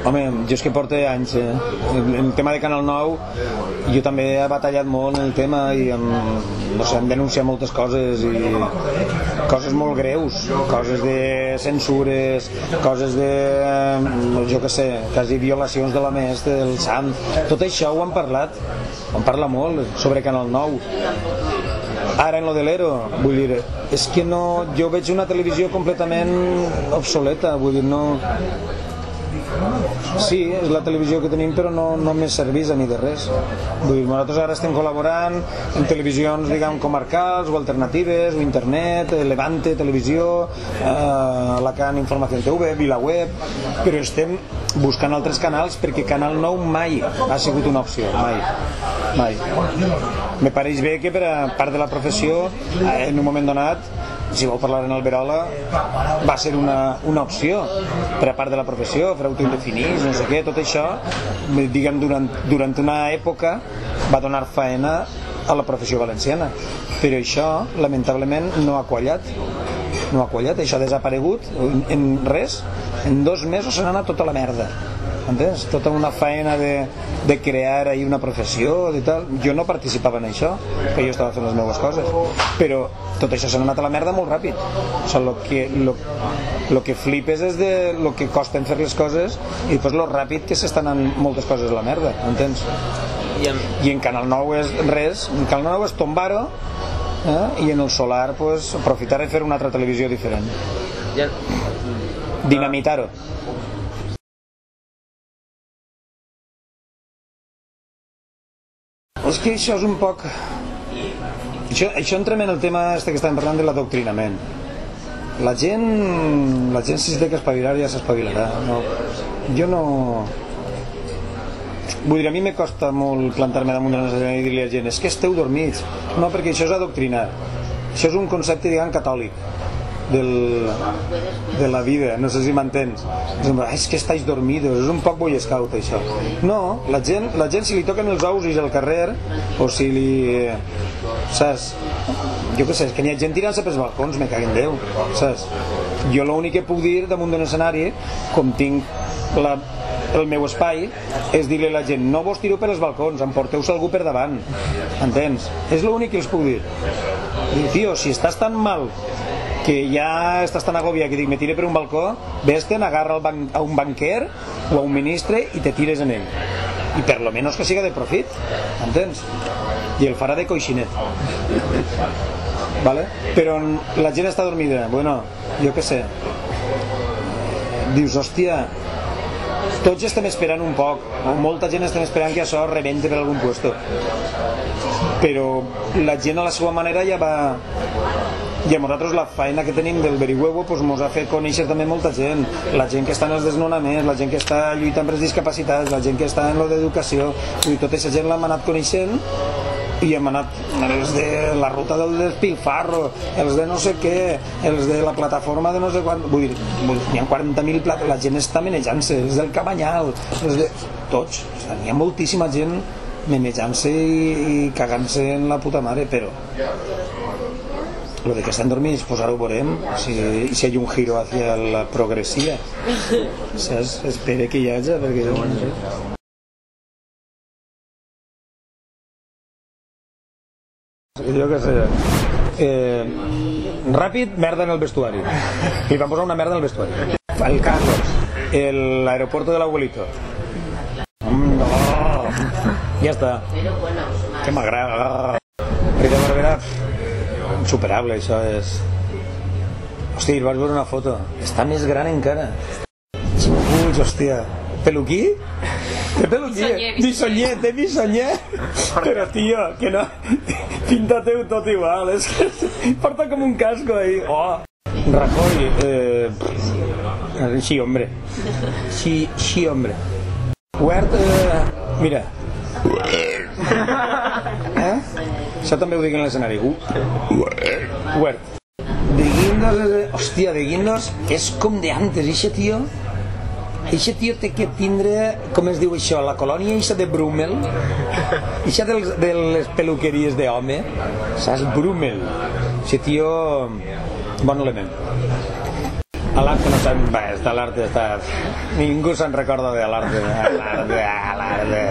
Home, jo és que porto anys, el tema de Canal 9, jo també he batallat molt en el tema i no sé, hem denunciat moltes coses i coses molt greus, coses de censures, coses de, jo què sé, quasi violacions de la mestra, del sant, tot això ho han parlat, molt sobre Canal 9. Ara en lo de l'Ero, vull dir, és que no, jo veig una televisió completament obsoleta, vull dir, no... Sí, és la televisió que tenim, però no més serveix a mi de res. Vull dir, nosaltres ara estem col·laborant en televisions, diguem, comarcals o alternatives, o internet, Levante Televisió, Alacant Informació TV, VilaWeb, però estem buscant altres canals perquè Canal 9 mai ha sigut una opció, mai. Me pareix bé que per a part de la professió, en un moment donat, si vau parlar en Alberola, va ser una opció per a part de la professió, fer autoindefinits, no sé què, tot això, diguem, durant una època va donar faena a la professió valenciana, però això lamentablement no ha quallat, això ha desaparegut en res, en 2 mesos se n'ha anat tota la merda. Entens? Tota una feina de crear ahí una professió i tal. Jo no participava en això, que jo estava fent les meves coses, però tot això s'ha anat a la merda molt ràpid. O sigui, lo que flipes és de lo que costen fer les coses i després lo ràpid que s'estan anant moltes coses a la merda, entens? I en Canal 9 és res, en Canal 9 és tombar-ho, i en el solar pues, aprofitar i fer una altra televisió diferent, dinamitar-ho. És que això és un poc... Això entrem en el tema que estàvem parlant de l'adoctrinament. La gent si es té que espavilar ja s'espavilarà. No, jo no... Vull dir, a mi me costa molt plantar-me damunt de l'escenari i dir-li a la gent és que esteu dormits. No, perquè això és adoctrinar. Això és un concepte, diguem, catòlic de la vida, no sé si m'entens. És que estáis dormidos, és un poc boy scout això. No, la gent si li toquen els ous i al carrer, o si li... saps? Jo què sé, és que n'hi ha gent tirant-se pels balcons, me caguen Déu, saps? Jo l'únic que puc dir damunt d'un escenari, com tinc el meu espai, és dir-li a la gent no vos tireu per els balcons, emporteu-se algú per davant, entens? És l'únic que els puc dir. I, tio, si estàs tan mal que ja estàs tan agobiat que dic, me tire per un balcó, vés-te'n, agarra a un banquer o a un ministre i te tires en ell. I per lo menos que siga de profit, entens? I el farà de coixinet. Vale? Però la gent està dormida. Bueno, jo què sé. Dius, hòstia, tots estem esperant un poc, o molta gent estem esperant que això rebente per algun puesto. Però la gent a la seva manera ja va... I a nosaltres la feina que tenim del Verihuevo pues, mos ha fet conèixer també molta gent, la gent que està en els desnonaments, la gent que està lluitant per les discapacitats, la gent que està en lo d'educació, i tota aquesta gent l'hem anat coneixent i hem anat els de la ruta del despilfarro, els de no sé què, els de la plataforma de no sé quant, vull dir, n'hi ha 40.000 plats, la gent està menejant-se, els del Cabanyal, els de... tots, o sigui, n'hi ha moltíssima gent menejant-se i cagant-se en la puta mare, però lo de que estan dormits, pues ara ho veurem si hi ha un giro hacia la progressia, saps? Espere que hi hagi, perquè no sé. Jo què sé, ràpid, merda en el vestuari, li van posar una merda en el vestuari, el Carlos, l'aeropuerto de l'abuelito, ja està, que m'agrada, Rita Barberà, insuperable, això és... Hòstia, vas veure una foto, està més gran encara. Ui, hòstia, peluquí? ¿Qué peluquí? Bisonyer. Però, tio, que no... Pinta-teu tot igual, és que porta com un casco ahí. Oh! Rajoy, sí, hombre. Sí, hombre. Huert, mira. Això també ho dic en l'escenari. Huert. De Guindos, hòstia, de Guindos és com de antes, eixe tio té que tindre, com es diu això, la colònia eixa de Brummel, eixa de les peluqueries d'home, saps? Brummel. Eixe tio, bon element. Alarte no saben res, Alarte está... Ningú se'n recorda de Alarte. Alarte.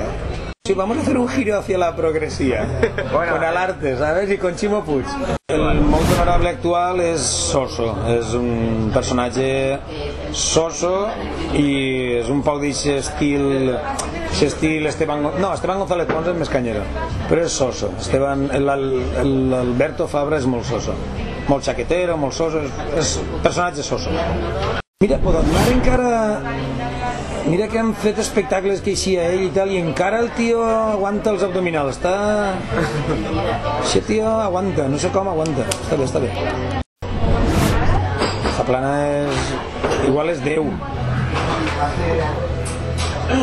Sí, vamos a hacer un giro hacia la progresía. Bueno, con Alarte, ¿sabes? Y con Ximo Puig. El molt honorable actual és soso. És un personatge soso i és un poc d'aquest estil Esteban González Pons és més canyero, però és soso. L'Alberto Fabra és molt soso. Molt xaquetero, molt soso, és personatge soso. Mira, Podotnar encara... Mira que han fet espectacles que eixia ell i tal, i encara el tio aguanta els abdominals, està... Aquest tio aguanta, no sé com aguanta, està bé, està bé. Zaplana és... igual és Déu.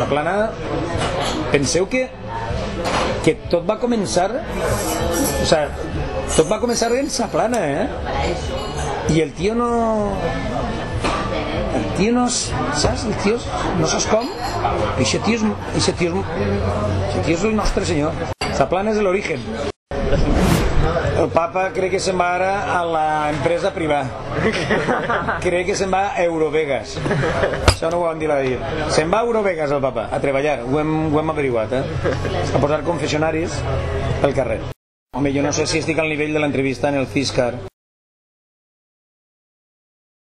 Zaplana... Penseu que tot va començar... O sigui, tot va començar en Zaplana, I el tio no... El tio no... Saps? El tio no saps com? Aquest tio és el nostre senyor. Zaplana és l'origen. El papa crec que se'n va ara a l'empresa privada. Crec que se'n va a Eurovegas. Això no ho vam dir la dir. Se'n va a Eurovegas el papa, a treballar. Ho hem averiguat, A posar confessionaris pel carrer. Home, jo no sé si estic al nivell de l'entrevista en el Ciscar.